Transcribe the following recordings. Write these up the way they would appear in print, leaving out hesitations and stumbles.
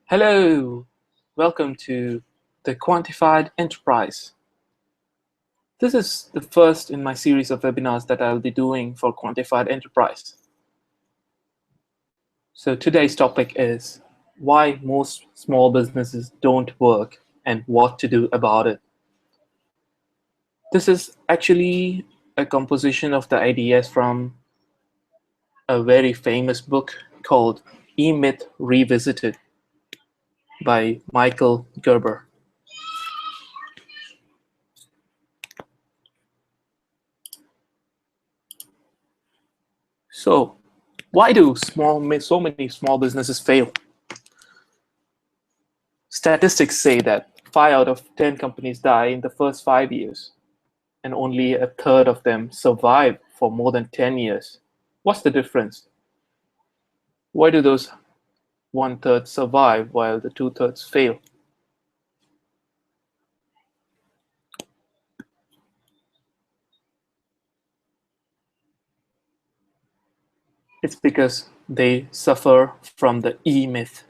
Hello, welcome to the Quantified Enterprise. This is the first in my series of webinars that I'll be doing for Quantified Enterprise. So today's topic is why most small businesses don't work and what to do about it. This is actually a composition of the ideas from a very famous book called E-Myth Revisited by Michael Gerber. So, why do so many small businesses fail? Statistics say that 5 out of 10 companies die in the first 5 years, and only a third of them survive for more than 10 years. What's the difference? Why do those 1/3 survive while the 2/3 fail? It's because they suffer from the E myth.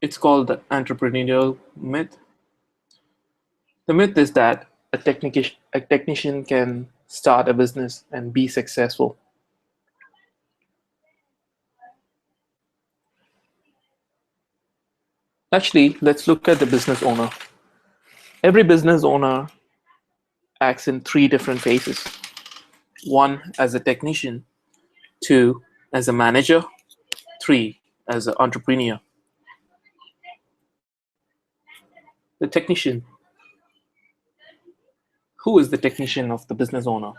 It's called the entrepreneurial myth. The myth is that a technician can start a business and be successful. Actually, let's look at the business owner. Every business owner acts in 3 different phases. 1 as a technician, 2 as a manager, 3 as an entrepreneur. The technician. Who is the technician of the business owner?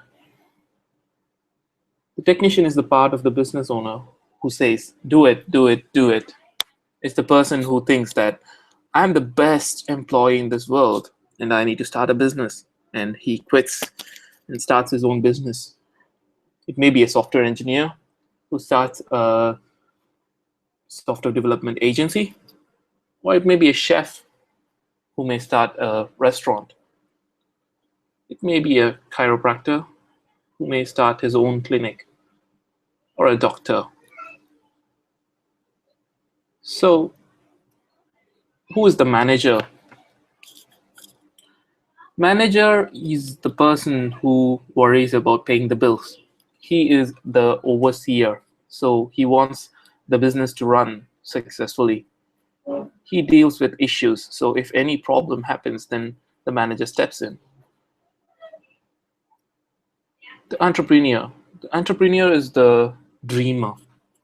The technician is the part of the business owner who says, do it, do it, do it. It's the person who thinks that I'm the best employee in this world and I need to start a business. And he quits and starts his own business. It may be a software engineer who starts a software development agency, or it may be a chef who may start a restaurant. It may be a chiropractor who may start his own clinic, or a doctor. So, who is the manager? Manager is the person who worries about paying the bills. He is the overseer, so he wants the business to run successfully. He deals with issues, so if any problem happens, then the manager steps in. The entrepreneur. The entrepreneur is the dreamer.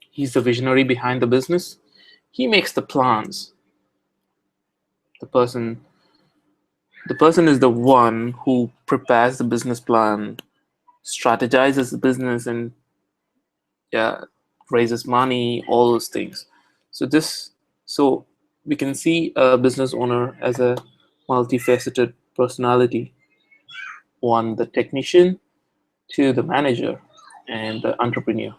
He's the visionary behind the business. He makes the plans. The person is the one who prepares the business plan, strategizes the business, and raises money, all those things. So we can see a business owner as a multifaceted personality. 1, the technician, 2, the manager, and the entrepreneur.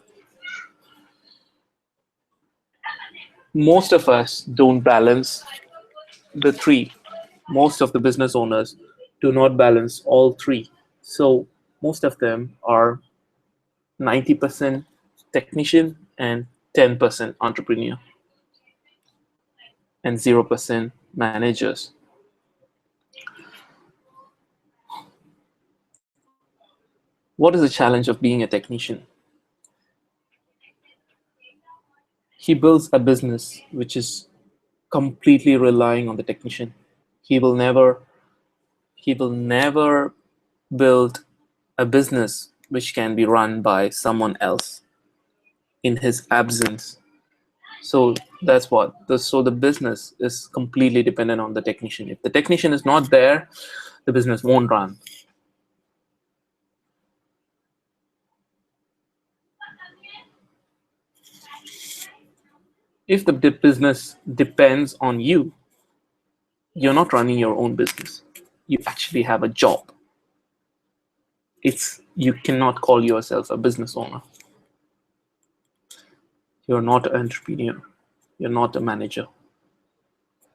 Most of us don't balance the 3. Most of the business owners do not balance all 3. So most of them are 90% technician and 10% entrepreneur and 0% managers. What is the challenge of being a technician? He builds a business which is completely relying on the technician. He will never build a business which can be run by someone else in his absence. So that's what. So the business is completely dependent on the technician. If the technician is not there, the business won't run. If the business depends on you, you're not running your own business. You actually have a job. You cannot call yourself a business owner. You're not an entrepreneur. You're not a manager.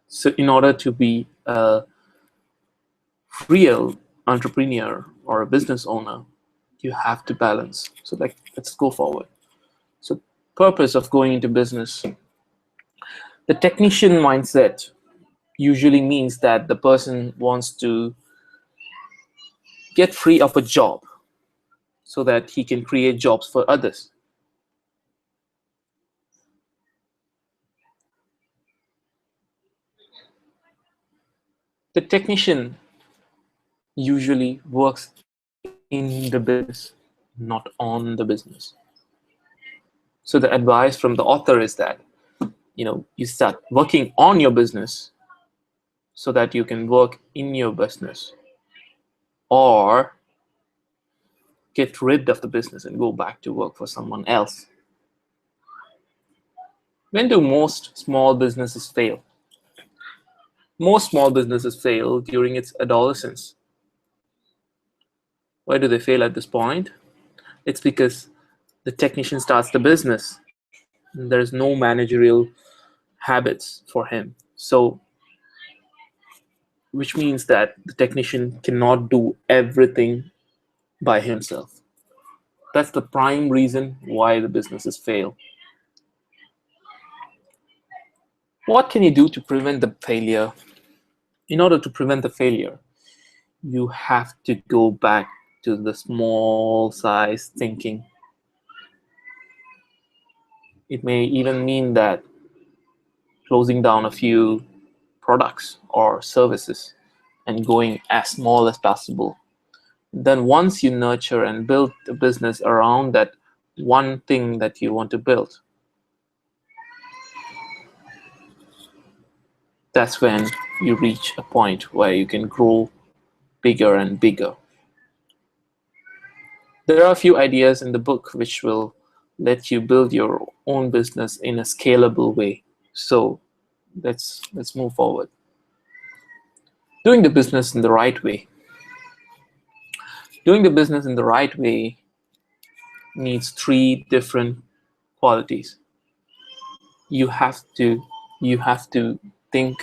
So in order to be a real entrepreneur or a business owner, you have to balance. So let's go forward. So Purpose of going into business. The technician mindset usually means that the person wants to get free of a job so that he can create jobs for others. The technician usually works in the business, not on the business. So the advice from the author is that you start working on your business so that you can work in your business, or get rid of the business and go back to work for someone else. When do most small businesses fail? Most small businesses fail during its adolescence. Why do they fail at this point? It's because the technician starts the business. And there's no managerial habits for him. So, which means that the technician cannot do everything by himself. That's the prime reason why the businesses fail. What can you do to prevent the failure? In order to prevent the failure, you have to go back to the small size thinking. It may even mean that closing down a few products or services and going as small as possible. Then once you nurture and build a business around that one thing that you want to build, that's when you reach a point where you can grow bigger and bigger. There are a few ideas in the book which will let you build your own business in a scalable way. So let's move forward. Doing the business in the right way. Doing the business in the right way needs three different qualities. You have to think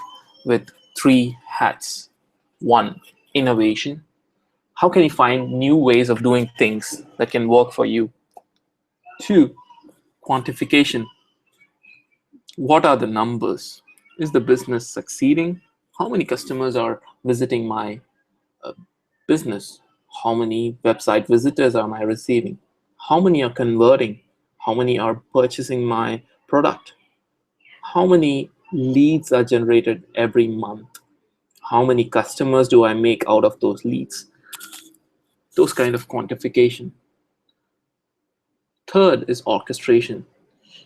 with three hats. One, innovation. How can you find new ways of doing things that can work for you? Two, quantification. What are the numbers? Is the business succeeding? How many customers are visiting my uh, business? How many website visitors am I receiving? How many are converting? How many are purchasing my product? How many leads are generated every month? How many customers do I make out of those leads? Those kind of quantification. Third is orchestration.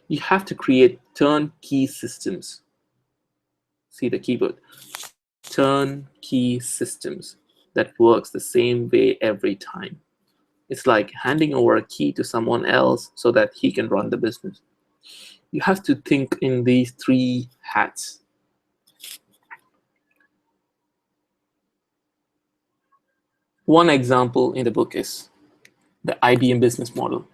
You have to create turnkey systems. See the keyword, turnkey systems that works the same way every time. It's like handing over a key to someone else so that he can run the business. You have to think in these three hats. One example in the book is the IBM business model.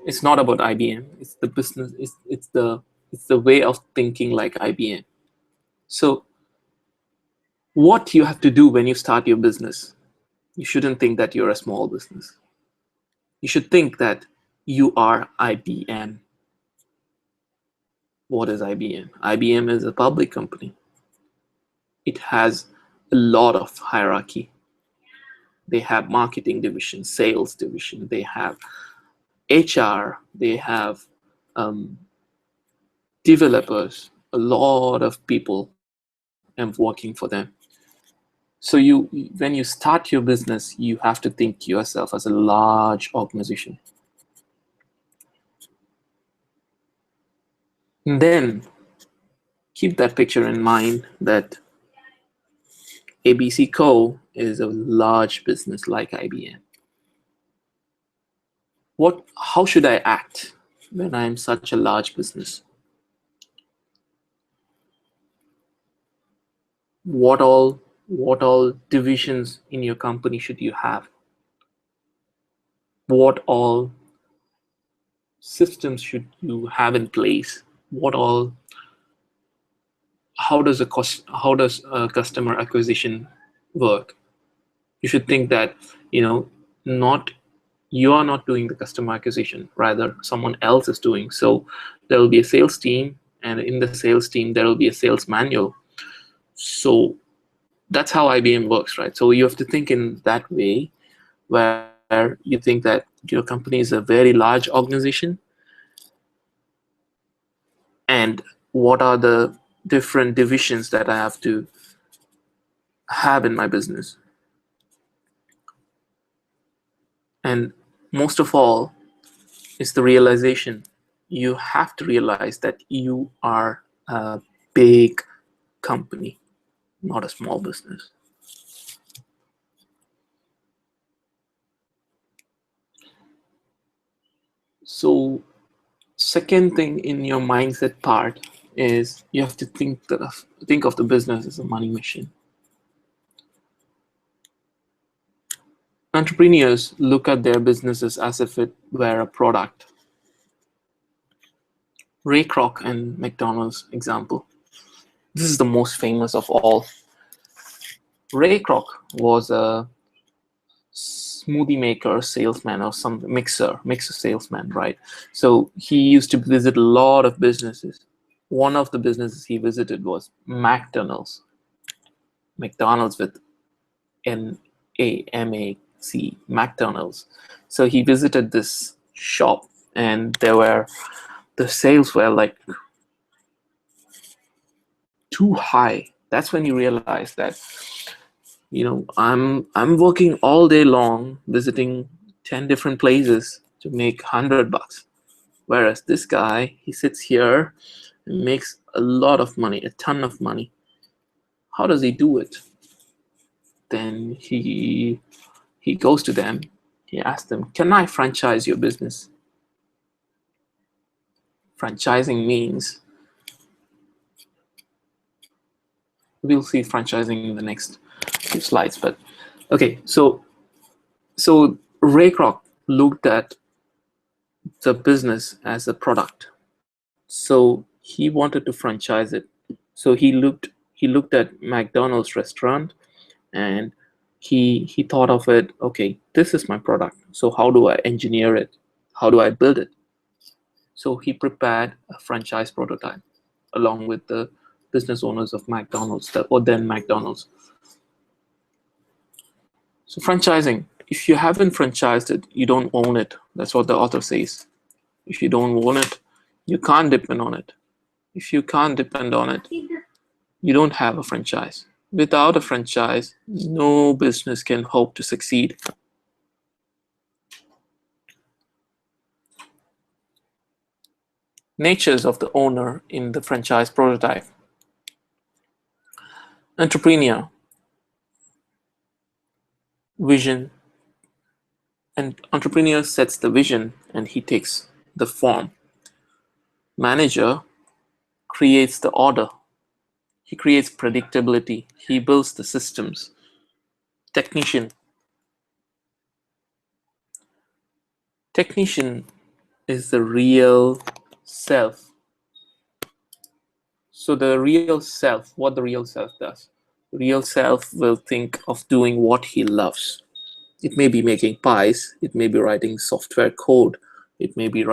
It's not about IBM. It's the business. It's the way of thinking like IBM. So what you have to do when you start your business, you shouldn't think that you're a small business. You should think that you are IBM. What is IBM? IBM is a public company. It has a lot of hierarchy. They have marketing division, sales division, they have HR, they have developers, a lot of people working for them. So when you start your business, you have to think yourself as a large organization. And then keep that picture in mind that ABC Co. is a large business like IBM. How should I act when I'm such a large business? What all divisions in your company should you have? What all systems should you have in place? What all How does a customer acquisition work? You should think that, not You are not doing the customer acquisition, rather someone else is doing. So there will be a sales team, and in the sales team there will be a sales manual. So that's how IBM works, right? So you have to think in that way, where you think that your company is a very large organization, and what are the different divisions that I have to have in my business. And most of all is the realization. You have to realize that you are a big company, not a small business. So second thing in your mindset part is you have to think of the business as a money machine. Entrepreneurs look at their businesses as if it were a product. Ray Kroc and McDonald's example. This is the most famous of all. Ray Kroc was a smoothie maker salesman, or some mixer salesman, right? So he used to visit a lot of businesses. One of the businesses he visited was McDonald's with N-A-M-A-C, McDonald's. So he visited this shop, and the sales were like too high. That's when you realize that, I'm working all day long visiting 10 different places to make $100, whereas this guy, he sits here and makes a lot of money, a ton of money. How does he do it? Then he goes to them. He asks them, can I franchise your business? Franchising means, we'll see franchising in the next few slides, but okay. So Ray Kroc looked at the business as a product. So he wanted to franchise it. So he looked at McDonald's restaurant, and he thought of it, okay, this is my product. So how do I engineer it? How do I build it? So he prepared a franchise prototype along with the business owners of McDonald's, or then McDonald's. So franchising, if you haven't franchised it, you don't own it. That's what the author says. If you don't own it, you can't depend on it. If you can't depend on it, you don't have a franchise. Without a franchise, no business can hope to succeed. Natures of the owner in the franchise prototype. Entrepreneur, vision, and entrepreneur sets the vision and he takes the form. Manager creates the order. He creates predictability. He builds the systems. Technician. Technician is the real self. So the real self, what the real self does, the real self will think of doing what he loves. It may be making pies, it may be writing software code, it may be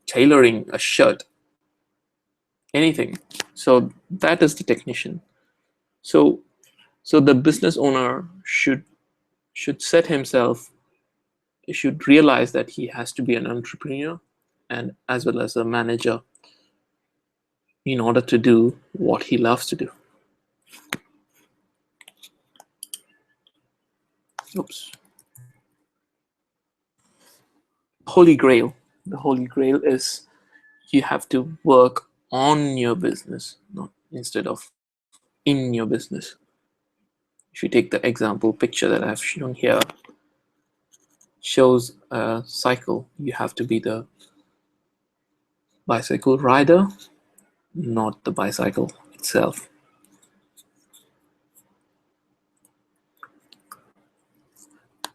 tailoring a shirt, anything. So that is the technician. So the business owner should set himself, should realize that he has to be an entrepreneur and as well as a manager in order to do what he loves to do. Oops. Holy Grail. The Holy Grail is you have to work on your business, not instead of in your business. If you take the example picture that I've shown here, shows a cycle. You have to be the bicycle rider, not the bicycle itself.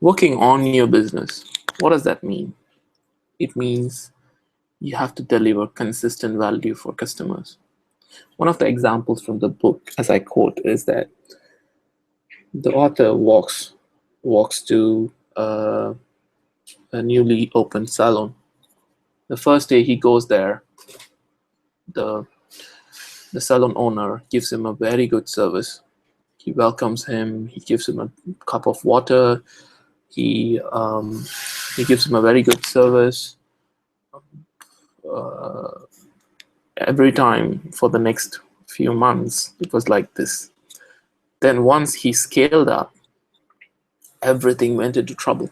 Working on your business, what does that mean? It means you have to deliver consistent value for customers. One of the examples from the book, as I quote, is that the author walks to a newly opened salon. The first day he goes there, the salon owner gives him a very good service. He welcomes him. He gives him a cup of water. He gives him a very good service every time for the next few months. It was like this. Then once he scaled up, everything went into trouble.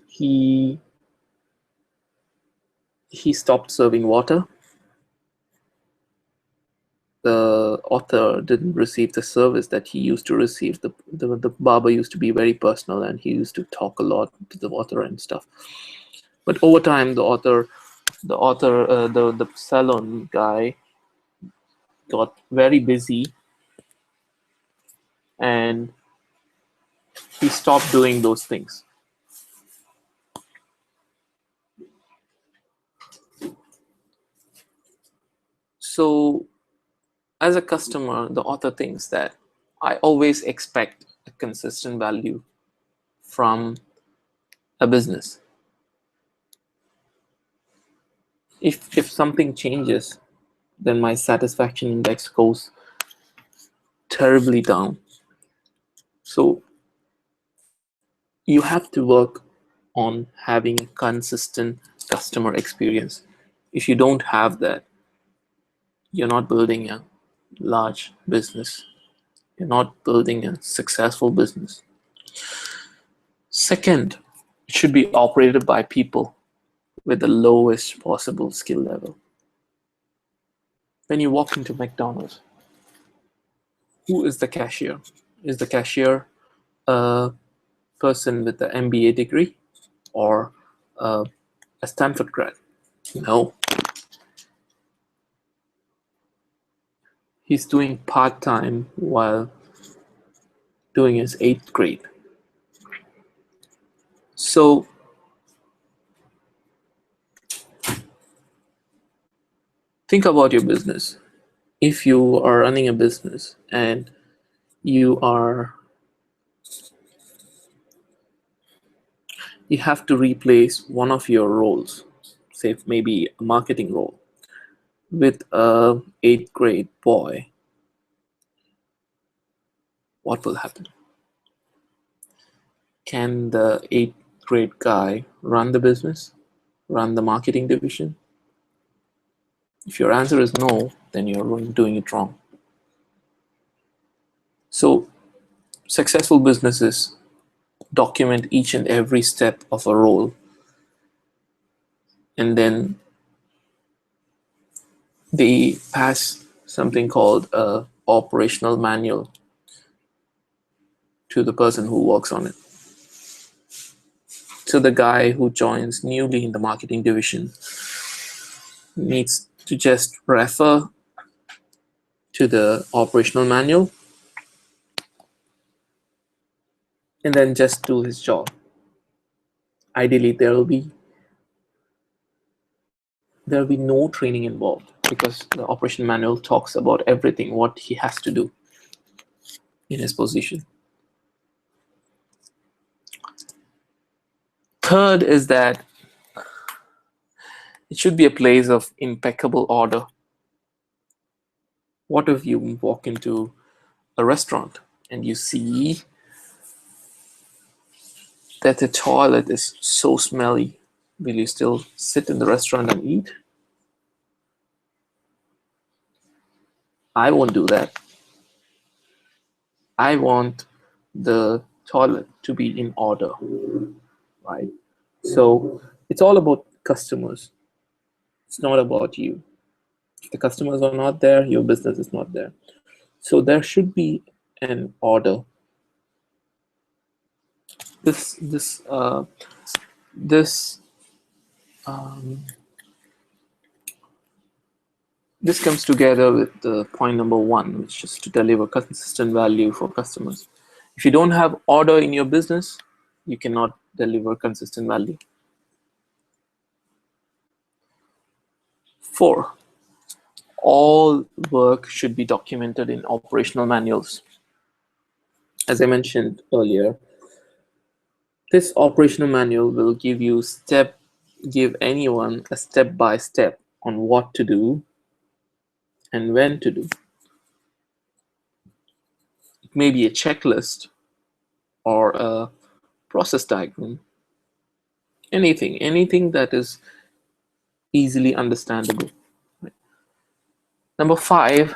He stopped serving water. The author didn't receive the service that he used to receive. The barber used to be very personal, and he used to talk a lot to the author and stuff. But over time, the salon guy got very busy, and he stopped doing those things. So as a customer, the author thinks that I always expect a consistent value from a business. If something changes, then my satisfaction index goes terribly down. So you have to work on having a consistent customer experience. If you don't have that, you're not building a large business. You're not building a successful business. Second, it should be operated by people with the lowest possible skill level. When you walk into McDonald's, who is the cashier? Is the cashier a person with an MBA degree or a Stanford grad? No. He's doing part-time while doing his 8th grade. So think about your business. If you are running a business and you have to replace one of your roles, say maybe a marketing role, with a 8th grade boy, what will happen? Can the 8th grade guy run the business, run the marketing division? If your answer is no, then you're doing it wrong. So successful businesses document each and every step of a role, and then they pass something called a operational manual to the person who works on it. So the guy who joins newly in the marketing division needs to just refer to the operational manual and then just do his job. Ideally, there will be no training involved, because the operation manual talks about everything what he has to do in his position. Third is that it should be a place of impeccable order. What if you walk into a restaurant and you see that the toilet is so smelly? Will you still sit in the restaurant and eat? I won't do that. I want the toilet to be in order, right? So it's all about customers. It's not about you. If the customers are not there, your business is not there. So there should be an order. This comes together with the point number 1, which is to deliver consistent value for customers. If you don't have order in your business, you cannot deliver consistent value. 4, all work should be documented in operational manuals. As I mentioned earlier, This operational manual will give anyone a step by step on what to do and when to do. It may be a checklist or a process diagram, anything that is easily understandable. Number 5,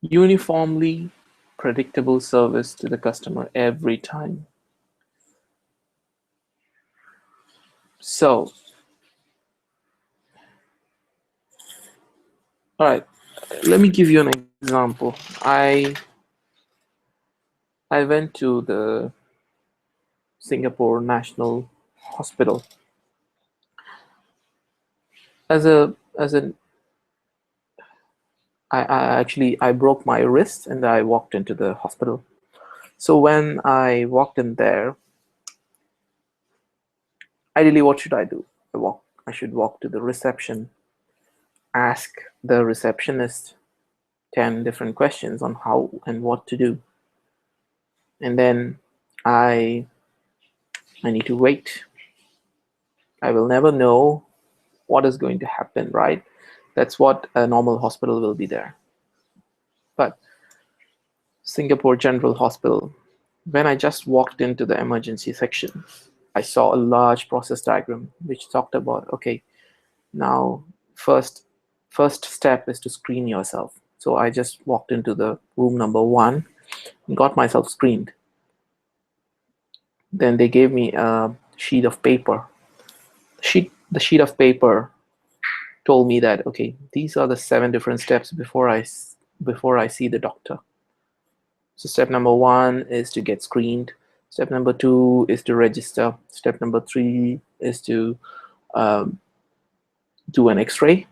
uniformly predictable service to the customer every time. So, all right, let me give you an example. I went to the Singapore National Hospital as an I broke my wrist and I walked into the hospital. So when I walked in there, ideally, what should I do? I should walk to the reception, ask the receptionist 10 different questions on how and what to do. And then I I need to wait. I will never know what is going to happen, right? That's what a normal hospital will be there. But Singapore General Hospital, when I just walked into the emergency section, I saw a large process diagram which talked about, okay, now first first step is to screen yourself. So I just walked into the room number 1 and got myself screened. Then they gave me a sheet of paper. The sheet of paper told me that, okay, these are the 7 different steps before I see the doctor. So step number 1 is to get screened. Step number 2 is to register. Step number 3 is to um, do an X-ray.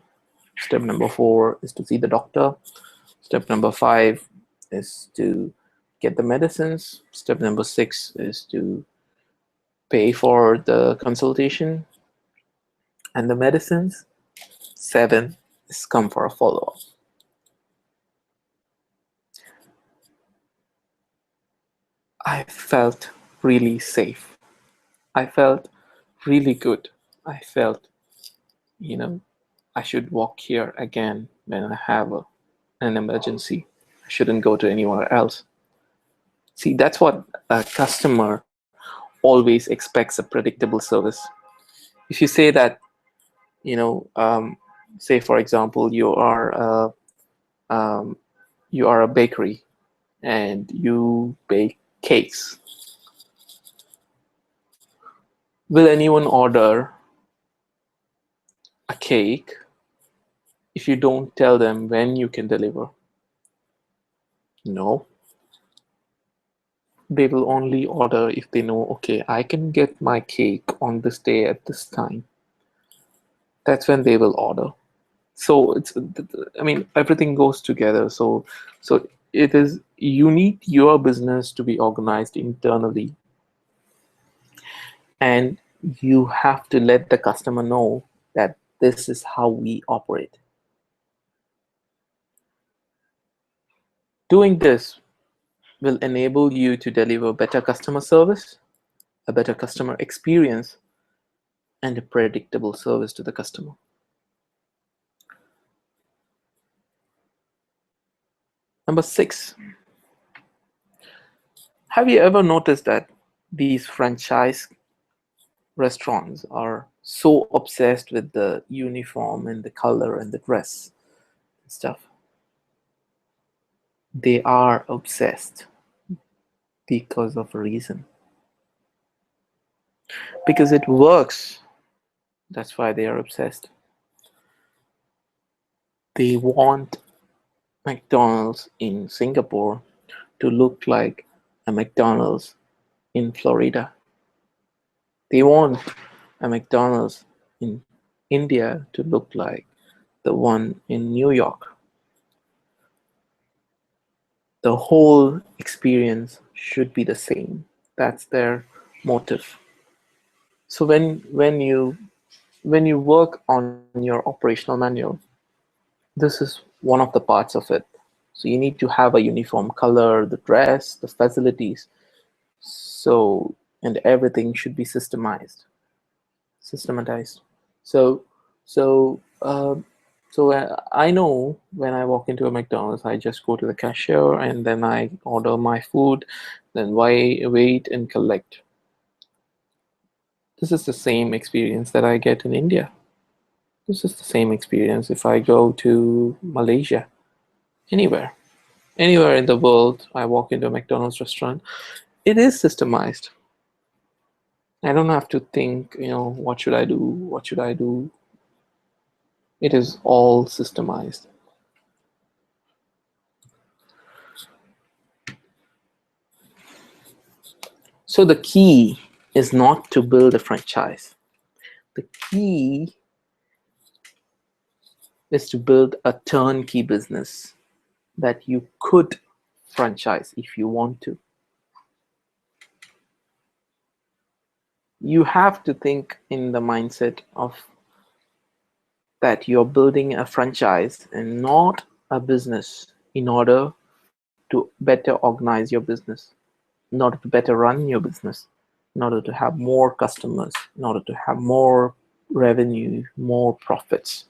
Step number 4 is to see the doctor. Step number 5 is to get the medicines. Step number 6 is to pay for the consultation and the medicines. 7 is come for a follow-up. I felt really safe. I felt really good. I felt, you know, I should walk here again when I have an emergency. I shouldn't go to anywhere else. See, that's what a customer always expects, a predictable service. If you say that, you know, say for example, um, you are a bakery and you bake cakes. Will anyone order a cake if you don't tell them when you can deliver? No. They will only order if they know, okay, I can get my cake on this day at this time. That's when they will order. So I mean, everything goes together. So it is, you need your business to be organized internally, and you have to let the customer know that this is how we operate. Doing this will enable you to deliver better customer service, a better customer experience, and a predictable service to the customer. Number 6, have you ever noticed that these franchise restaurants are so obsessed with the uniform and the color and the dress and stuff? They are obsessed because of a reason. Because it works. That's why they are obsessed. They want McDonald's in Singapore to look like a McDonald's in Florida. They want a McDonald's in India to look like the one in New York. The whole experience should be the same. That's their motive. So when you work on your operational manual, this is one of the parts of it. So you need to have a uniform color, the dress, the facilities. So and everything should be systematized. So, so, I know when I walk into a McDonald's, I just go to the cashier and then I order my food, then wait and collect. This is the same experience that I get in India. This is the same experience if I go to Malaysia, anywhere. Anywhere in the world, I walk into a McDonald's restaurant, it is systemized. I don't have to think, what should I do? What should I do? It is all systemized. So the key is not to build a franchise. The key is to build a turnkey business that you could franchise if you want to. You have to think in the mindset of that you're building a franchise and not a business in order to better organize your business, in order to better run your business, in order to have more customers, in order to have more revenue, more profits.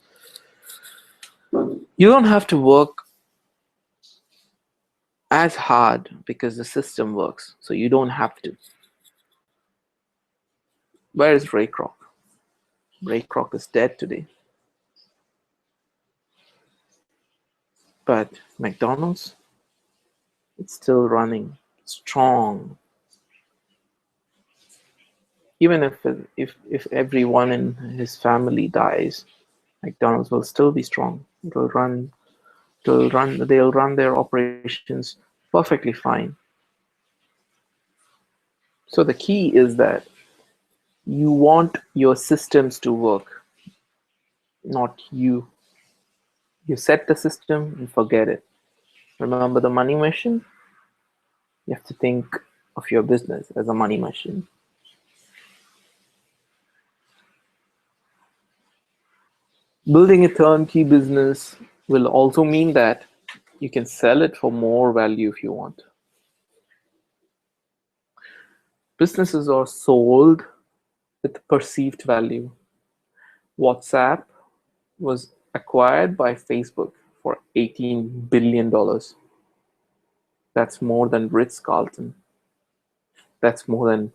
You don't have to work as hard because the system works, so you don't have to. Where is Ray Kroc? Ray Kroc is dead today. But McDonald's, it's still running strong. Even if everyone in his family dies, McDonald's will still be strong. They'll run their operations perfectly fine. So the key is that you want your systems to work, not you. You set the system and forget it. Remember the money machine? You have to think of your business as a money machine. Building a turnkey business will also mean that you can sell it for more value if you want. Businesses are sold with perceived value. WhatsApp was acquired by Facebook for $18 billion. That's more than Ritz-Carlton. That's more than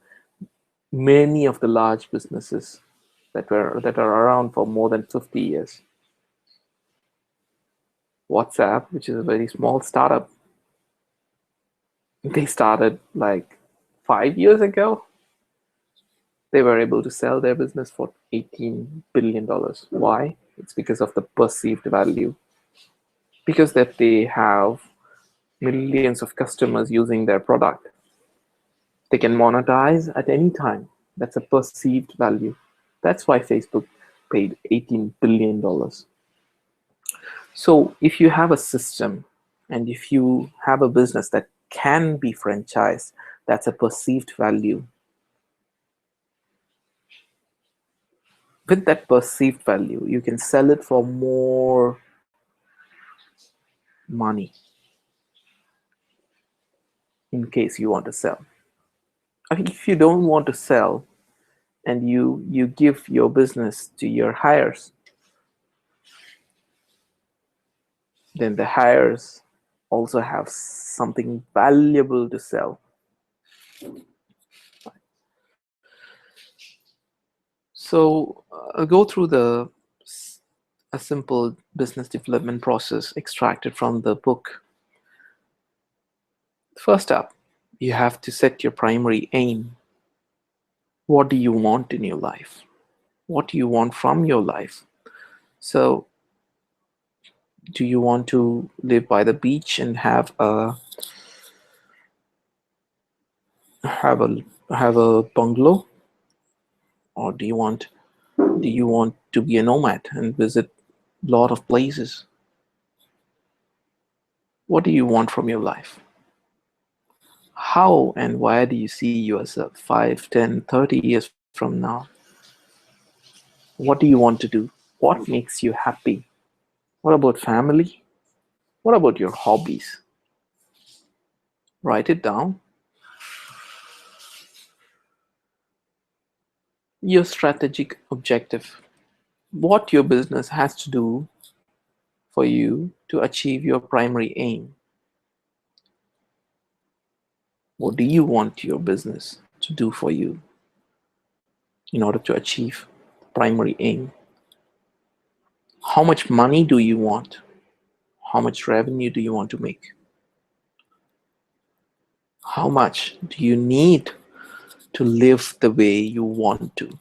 many of the large businesses that are around for more than 50 years. WhatsApp, which is a very small startup, they started like 5 years ago. They were able to sell their business for $18 billion. Why? It's because of the perceived value. Because that they have millions of customers using their product. They can monetize at any time. That's a perceived value. That's why Facebook paid $18 billion. So if you have a system and if you have a business that can be franchised, that's a perceived value. With that perceived value, you can sell it for more money in case you want to sell. I think if you don't want to sell and you give your business to your hires, then the hires also have something valuable to sell. So I'll go through a simple business development process extracted from the book. First up, you have to set your primary aim. What do you want in your life? What do you want from your life? So, do you want to live by the beach and have a bungalow, or do you want to be a nomad and visit a lot of places? What do you want from your life? How and where do you see yourself 5, 10, 30 years from now? What do you want to do? What makes you happy? What about family? What about your hobbies? Write it down. Your strategic objective. What your business has to do for you to achieve your primary aim. What do you want your business to do for you in order to achieve the primary aim? How much money do you want? How much revenue do you want to make? How much do you need to live the way you want to?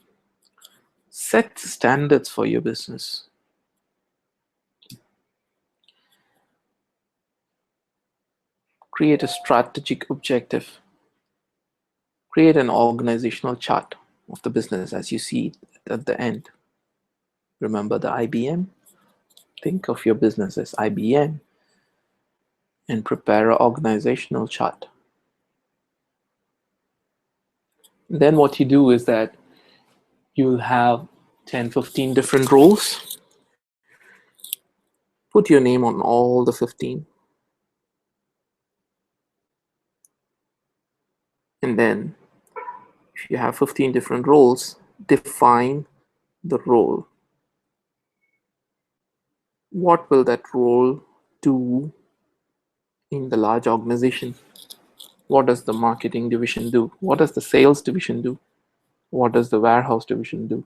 Set standards for your business. Create a strategic objective. Create an organizational chart of the business as you see it at the end. Remember the IBM? Think of your business as IBM and prepare an organizational chart. Then what you do is that you'll have 10-15 different roles. Put your name on all the 15. And then if you have 15 different roles, define the role. What will that role do in the large organization? What does the marketing division do? What does the sales division do? What does the warehouse division do?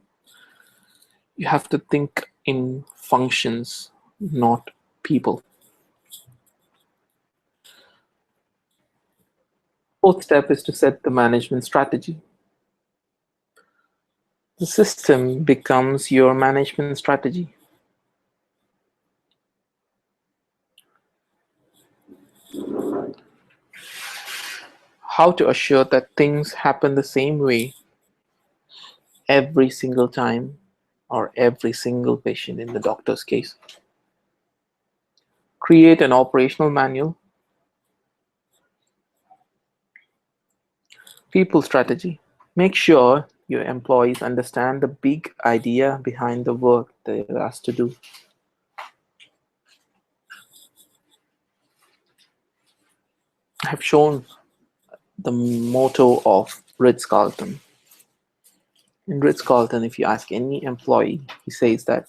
You have to think in functions, not people. Fourth step is to set the management strategy. The system becomes your management strategy. How to assure that things happen the same way every single time or every single patient in the doctor's case. Create an operational manual. People strategy. Make sure your employees understand the big idea behind the work they're asked to do. I have shown the motto of Ritz-Carlton. In Ritz-Carlton, if you ask any employee, he says that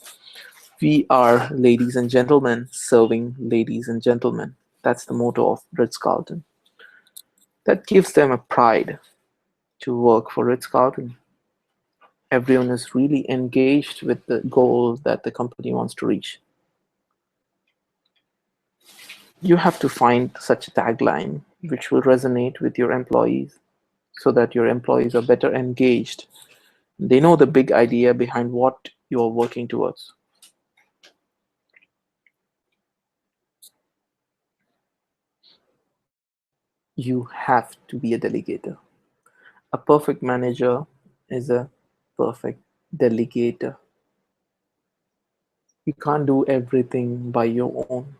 we are ladies and gentlemen serving ladies and gentlemen. That's the motto of Ritz-Carlton. That gives them a pride to work for Ritz-Carlton. Everyone is really engaged with the goal that the company wants to reach. You have to find such a tagline which will resonate with your employees so that your employees are better engaged. They know the big idea behind what you're working towards. You have to be a delegator. A perfect manager is a perfect delegator. You can't do everything by your own.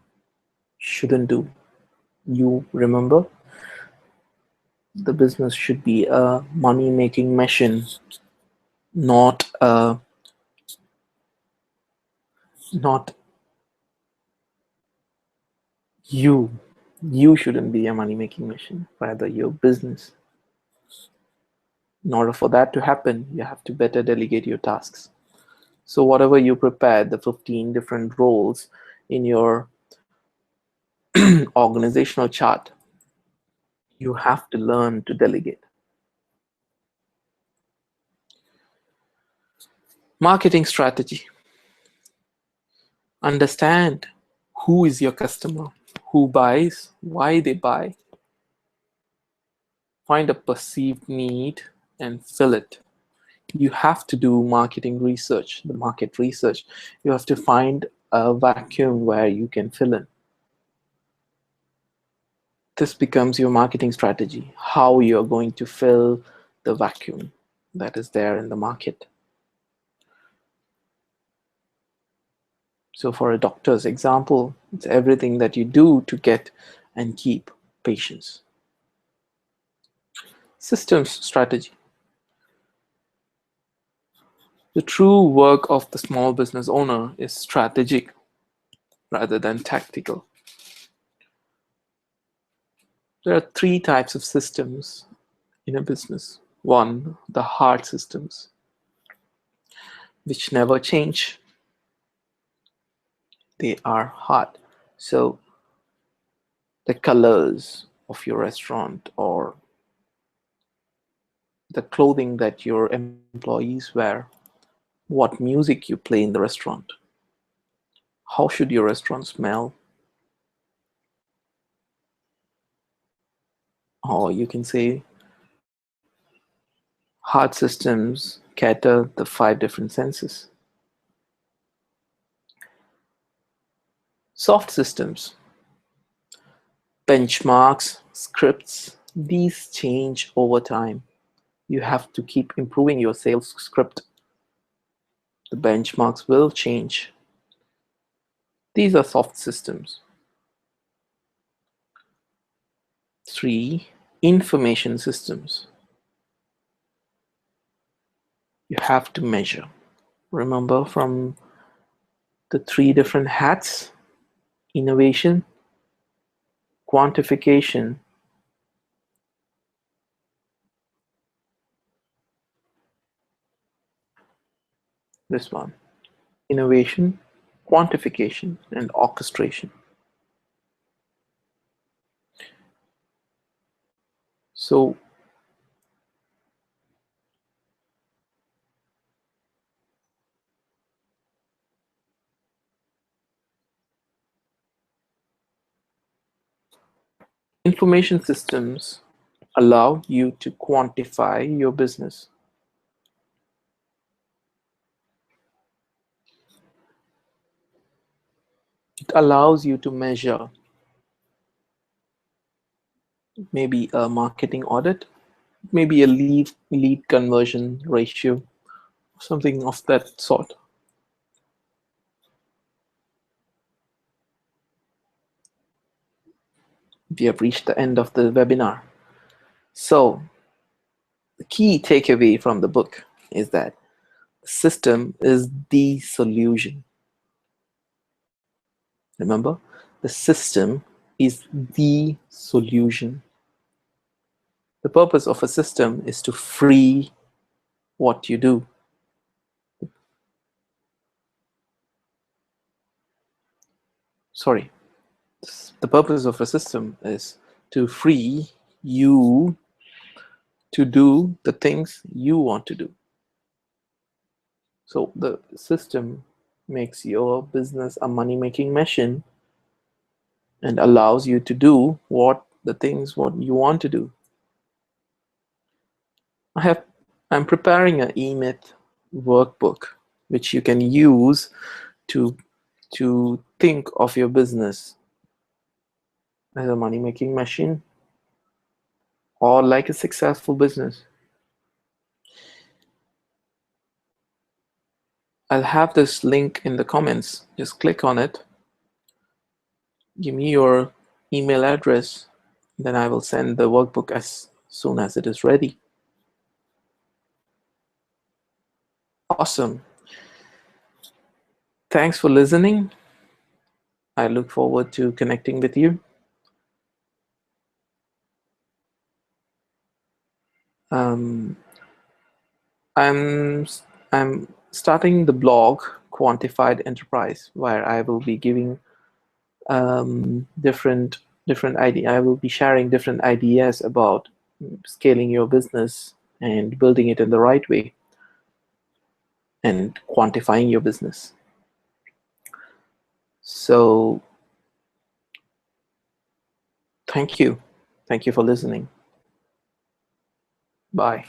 Shouldn't do. You remember, the business should be a money-making machine, not not you. You shouldn't be a money-making machine, rather your business. In order for that to happen, you have to better delegate your tasks. So whatever you prepared, the 15 different roles in your organizational chart, you have to learn to delegate. Marketing strategy. Understand who is your customer, who buys, why they buy. Find a perceived need and fill it. You have to do marketing research, the market research. You have to find a vacuum where you can fill in. This becomes your marketing strategy, how you're going to fill the vacuum that is there in the market. So for a doctor's example, it's everything that you do to get and keep patients. Systems strategy. The true work of the small business owner is strategic rather than tactical. There are three types of systems in a business. One, the hard systems. which never change. They are hot. So the colors of your restaurant, or the clothing that your employees wear, what music you play in the restaurant, how should your restaurant smell, or you can say hard systems cater the 5 different senses. Soft systems, benchmarks, scripts, these change over time. You have to keep improving your sales script. The benchmarks will change. These are soft systems. 3. Information systems. You have to measure. Remember from the 3 different hats: innovation, quantification, this one, innovation, quantification, and orchestration. So information systems allow you to quantify your business. It allows you to measure maybe a marketing audit, maybe a lead conversion ratio, something of that sort. We have reached the end of the webinar. So the key takeaway from the book is that the system is the solution. Remember, the system is the solution. The purpose of a system is to free what you do. Sorry. The purpose of a system is to free you to do the things you want to do. So the system makes your business a money-making machine and allows you to do what you want to do. I'm preparing an eMyth workbook which you can use to think of your business as a money-making machine or like a successful business. I'll have this link in the comments. Just click on it. Give me your email address. Then I will send the workbook as soon as it is ready. Awesome. Thanks for listening. I look forward to connecting with you. I'm I'm starting the blog Quantified Enterprise, where I will be giving different idea. I will be sharing different ideas about scaling your business and building it in the right way and quantifying your business. So thank you for listening. Bye.